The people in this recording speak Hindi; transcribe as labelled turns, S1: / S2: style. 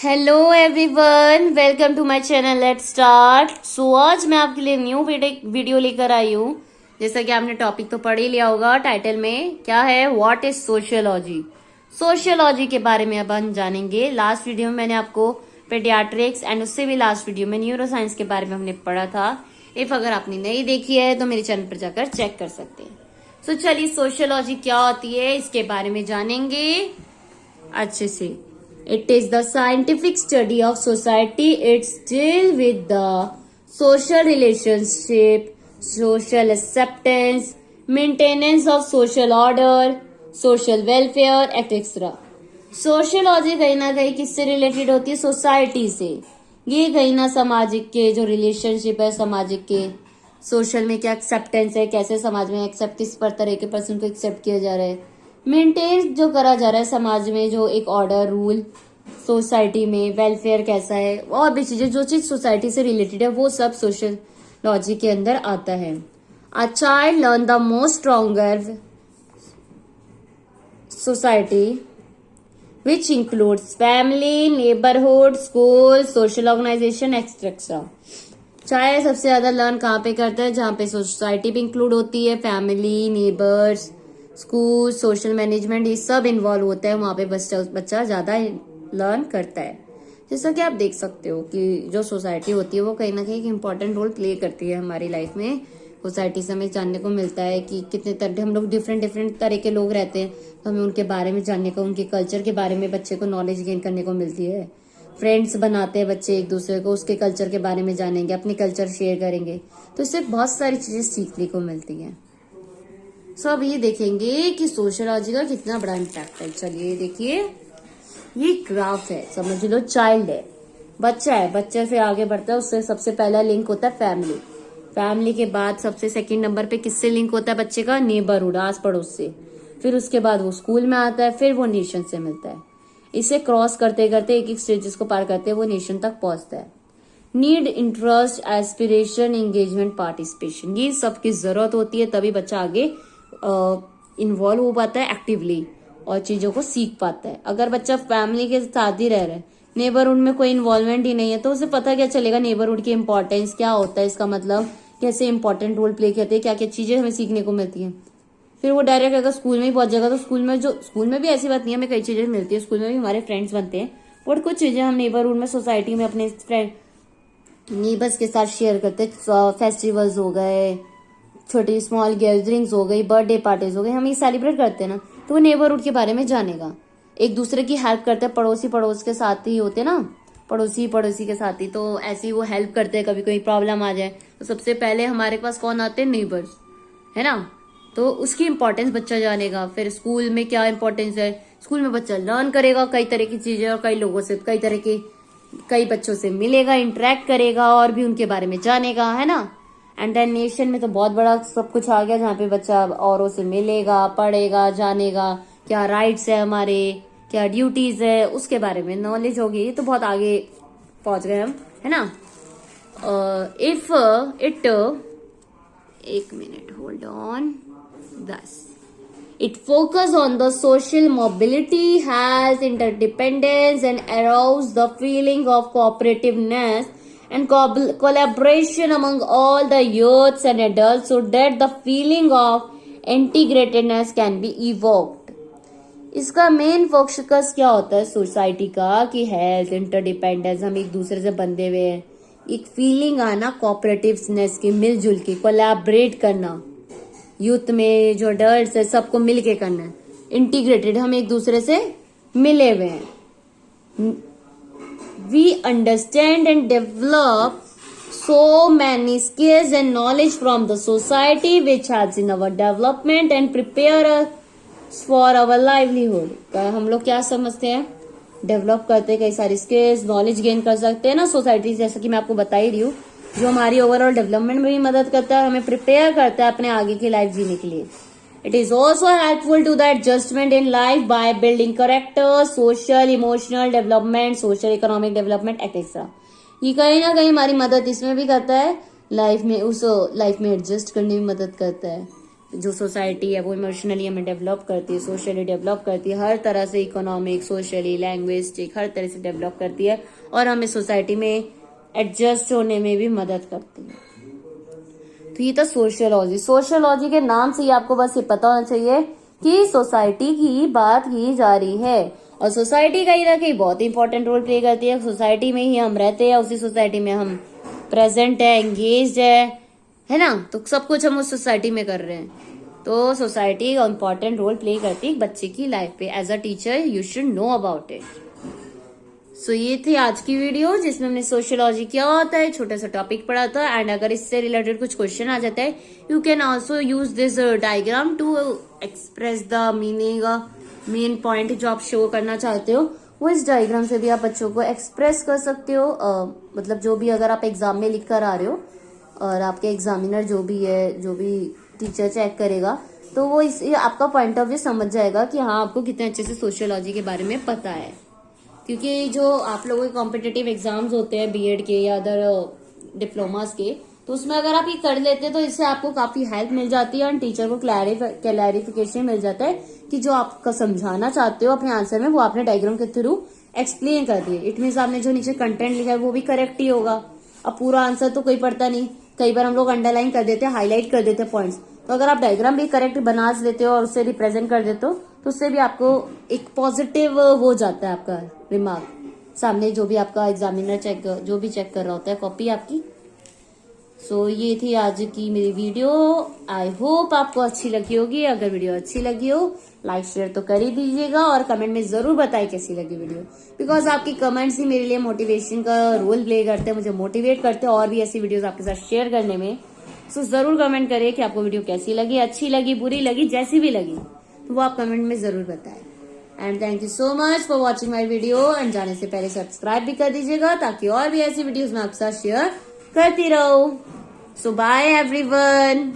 S1: Hello everyone, welcome to my channel. Let's start. So आज मैं आपके लिए न्यू वीडियो लेकर आई हूँ। जैसा कि आपने टॉपिक तो पढ़ ही लिया होगा, टाइटल में क्या है, व्हाट इज सोशियोलॉजी। सोशियोलॉजी के बारे में अब हम जानेंगे। लास्ट वीडियो में मैंने आपको पेडियाट्रिक्स एंड उससे भी लास्ट वीडियो में न्यूरो साइंस के बारे में हमने पढ़ा था। इफ अगर आपने नहीं देखी है तो मेरे चैनल पर जाकर चेक कर सकते हैं। सो चलिए, सोशियोलॉजी क्या होती है इसके बारे में जानेंगे अच्छे से। It is the scientific study of society. It's deal with the social relationship, social acceptance, maintenance of social order, social welfare, etc. Sociology कहीं ना कहीं किससे रिलेटेड होती है? सोसाइटी से। ये कहीं ना सामाजिक के जो रिलेशनशिप है, सामाजिक के सोशल में क्या एक्सेप्टेंस है, कैसे समाज में एक्सेप्ट, किस पर तरह के पर्सन को एक्सेप्ट किया जा रहा है, मेंटेन जो करा जा रहा है समाज में, जो एक ऑर्डर रूल सोसाइटी में, वेलफेयर कैसा है, और भी चीजें जो चीज सोसाइटी से रिलेटेड है वो सब सोशियोलॉजी के अंदर आता है। A child learn the most stronger society which includes family, neighbourhood, school, social organisation et cetera. Child सबसे ज्यादा लर्न कहाँ पे करता है? जहाँ पे सोसाइटी भी इंक्लूड होती है, family, neighbours, school, social management, ये सब इन्वॉल्व होता है। वहां पे बच्चा ज्यादा लर्न करता है। जैसा कि आप देख सकते हो कि जो सोसाइटी होती है वो कहीं ना कहीं एक इम्पोर्टेंट रोल प्ले करती है हमारी लाइफ में। सोसाइटी से हमें जानने को मिलता है कि कितने तरह हम लोग डिफरेंट तरह के लोग रहते हैं, तो हमें उनके बारे में जानने को, उनके कल्चर के बारे में बच्चे को नॉलेज गेन करने को मिलती है। फ्रेंड्स बनाते हैं बच्चे एक दूसरे को, उसके कल्चर के बारे में जानेंगे, अपने कल्चर शेयर करेंगे, तो इससे बहुत सारी चीजें सीखने को मिलती है। सो अब ये देखेंगे कि सोशियोलॉजी का कितना बड़ा इम्पैक्ट है। चलिए देखिए, ये ग्राफ है, समझ लो चाइल्ड है, बच्चा है, बच्चे से आगे बढ़ता है, उससे सबसे पहला लिंक होता है फैमिली। फैमिली के बाद सबसे सेकंड नंबर पे किससे लिंक होता है बच्चे का? नेबरहुड, आस पड़ोस से। फिर उसके बाद वो स्कूल में आता है, फिर वो नेशन से मिलता है। इसे क्रॉस करते करते एक एक स्टेजेस को पार करते वो नेशन तक पहुंचता है। Need, interest, aspiration, engagement, participation, ये सबकी जरूरत होती है, तभी बच्चा आगे इन्वॉल्व हो पाता है एक्टिवली और चीजों को सीख पाता है। अगर बच्चा फैमिली के साथ ही रह रहा है, नेबरहुड में कोई इन्वॉल्वमेंट ही नहीं है, तो उसे पता क्या चलेगा नेबरहुड की इंपॉर्टेंस क्या होता है, इसका मतलब कैसे इंपॉर्टेंट रोल प्ले करते हैं, क्या क्या चीजें हमें सीखने को मिलती हैं। फिर वो डायरेक्ट अगर स्कूल में ही पहुंच जाएगा तो स्कूल में भी ऐसी बात नहीं है, हमें कई चीजें मिलती है, स्कूल में भी हमारे फ्रेंड्स बनते हैं, बट कुछ चीजें हम नेबरहुड में, सोसाइटी में अपने फ्रेंड नेबर्स के साथ शेयर करते हैं। फेस्टिवल्स हो गए, छोटी स्मॉल गैदरिंग्स हो गई, बर्थडे पार्टीज हो गई, हम ये सेलिब्रेट करते हैं ना, तो वो नेबरहुड के बारे में जानेगा। एक दूसरे की हेल्प करते हैं, पड़ोसी पड़ोस के साथ ही होते ना, पड़ोसी पड़ोसी के साथ ही, तो ऐसे ही वो हेल्प करते हैं। कभी कोई प्रॉब्लम आ जाए तो सबसे पहले हमारे पास कौन आते हैं? नेबर्स, है ना। तो उसकी इंपॉर्टेंस बच्चा जानेगा। फिर स्कूल में क्या इंपॉर्टेंस है? स्कूल में बच्चा लर्न करेगा कई तरह की चीजें, और कई लोगों से, कई बच्चों से मिलेगा, इंटरेक्ट करेगा, और भी उनके बारे में जानेगा, है ना। एंड देन नेशन में तो बहुत बड़ा सब कुछ आ गया, जहाँ पे बच्चा औरों से मिलेगा, पढ़ेगा, जानेगा, क्या राइट्स है हमारे, क्या ड्यूटीज है, उसके बारे में नॉलेज होगी। ये तो बहुत आगे पहुंच गए हम, है ना। इफ इट, एक minute, hold on, thus it focus on the social mobility, has interdependence, and arouse the feeling of cooperativeness and collaboration among all the youths and adults, so that the feeling of integratedness can be evoked. इसका मेन फोकस क्या होता है सोसाइटी का? कि हेल्थ, इंटरडिपेंडेंस, हम एक दूसरे से बंधे हुए हैं, एक फीलिंग आना कॉपरेटिवनेस की, मिलजुल के कोलैबोरेट करना, यूथ में जो अडल्ट्स है सबको मिलके करना है, इंटीग्रेटेड, हम एक दूसरे से मिले हुए हैं। We understand and develop so many skills and knowledge from the society which helps in our development and prepare us for our livelihood। हम लोग क्या समझते हैं? डेवलप करते हैं कई सारी स्किल्स, नॉलेज गेन कर सकते हैं ना सोसाइटी, जैसा कि मैं आपको बता ही रही हूँ, जो हमारी ओवरऑल डेवलपमेंट में भी मदद करता है, हमें प्रिपेयर करता है अपने आगे की लाइफ जीने के लिए। It is also helpful to the adjustment in life by building character, social emotional development, social economic development et cetera. ये कहीं ना कहीं हमारी मदद इसमें भी करता है, लाइफ में, उस लाइफ में एडजस्ट करने में मदद करता है, जो सोसाइटी है वो इमोशनली हमें डेवलप करती है, सोशली डेवलप करती है, हर तरह से इकोनॉमिक, सोशली, लैंग्वेस्टिक, हर तरह से डेवलप करती है और हमें सोसाइटी में एडजस्ट होने में भी मदद करती है। तो ये था सोशियोलॉजी। सोशियोलॉजी के नाम से ही आपको बस ये पता होना चाहिए कि सोसाइटी की बात की जा रही है और सोसाइटी कहीं ना कहीं बहुत इंपॉर्टेंट रोल प्ले करती है। सोसाइटी में ही हम रहते हैं, उसी सोसाइटी में हम प्रेजेंट है, एंगेज है ना, तो सब कुछ हम उस सोसाइटी में कर रहे हैं। तो सोसाइटी इंपॉर्टेंट रोल प्ले करती है बच्चे की लाइफ पे। As a teacher you should know about it. So ये थी आज की वीडियो जिसमें हमने सोशियोलॉजी क्या होता है छोटा सा टॉपिक पढ़ा था। एंड अगर इससे रिलेटेड कुछ क्वेश्चन आ जाता है, you can also use this diagram to express the meaning, main point जो आप शो करना चाहते हो वो इस डायग्राम से भी आप बच्चों को एक्सप्रेस कर सकते हो। मतलब जो भी अगर आप एग्जाम में लिख कर आ रहे हो और आपके एग्जामिनर जो भी है, जो भी टीचर चेक करेगा, तो वो इस आपका पॉइंट ऑफ व्यू समझ जाएगा कि हाँ आपको कितने अच्छे से सोशियोलॉजी के बारे में पता है। क्योंकि जो आप लोगों के कॉम्पिटिटिव एग्जाम्स होते हैं बीएड के या अदर डिप्लोमास के, तो उसमें अगर आप ये कर लेते हैं तो इससे आपको काफी हेल्प मिल जाती है और टीचर को क्लैरिफिकेशन मिल जाता है कि जो आपका समझाना चाहते हो अपने आंसर में वो आपने डायग्राम के थ्रू एक्सप्लेन कर दिए। इट मीन्स आपने जो नीचे कंटेंट लिखा है वो भी करेक्ट ही होगा। अब पूरा आंसर तो कोई पढ़ता नहीं, कई बार हम लोग अंडरलाइन कर देते हैं, हाईलाइट कर देते हैं पॉइंट्स। तो अगर आप डायग्राम भी करेक्ट बना लेते हो और उससे रिप्रेजेंट कर देते हो तो उससे भी आपको एक पॉजिटिव हो जाता है आपका रिमार्क सामने, जो भी आपका एग्जामिनर जो भी चेक कर रहा होता है कॉपी आपकी। सो ये थी आज की मेरी वीडियो। आई होप आपको अच्छी लगी होगी। अगर वीडियो अच्छी लगी हो लाइक शेयर तो कर ही दीजिएगा और कमेंट में जरूर बताइए कैसी लगी वीडियो, बिकॉज आपकी कमेंट्स ही मेरे लिए मोटिवेशन का रोल प्ले करते हैं, मुझे मोटिवेट करते हैं और भी ऐसी वीडियोस आपके साथ शेयर करने में। सो जरूर कमेंट करिए कि आपको वीडियो कैसी लगी, अच्छी लगी, बुरी लगी, जैसी भी लगी, तो वो आप कमेंट में जरूर बताएं। And thank you so much for watching my video. And जाने से पहले सब्सक्राइब भी कर दीजिएगा ताकि और भी ऐसी वीडियोस मैं आपके साथ शेयर करती रहूं। सो बाय एवरीवन।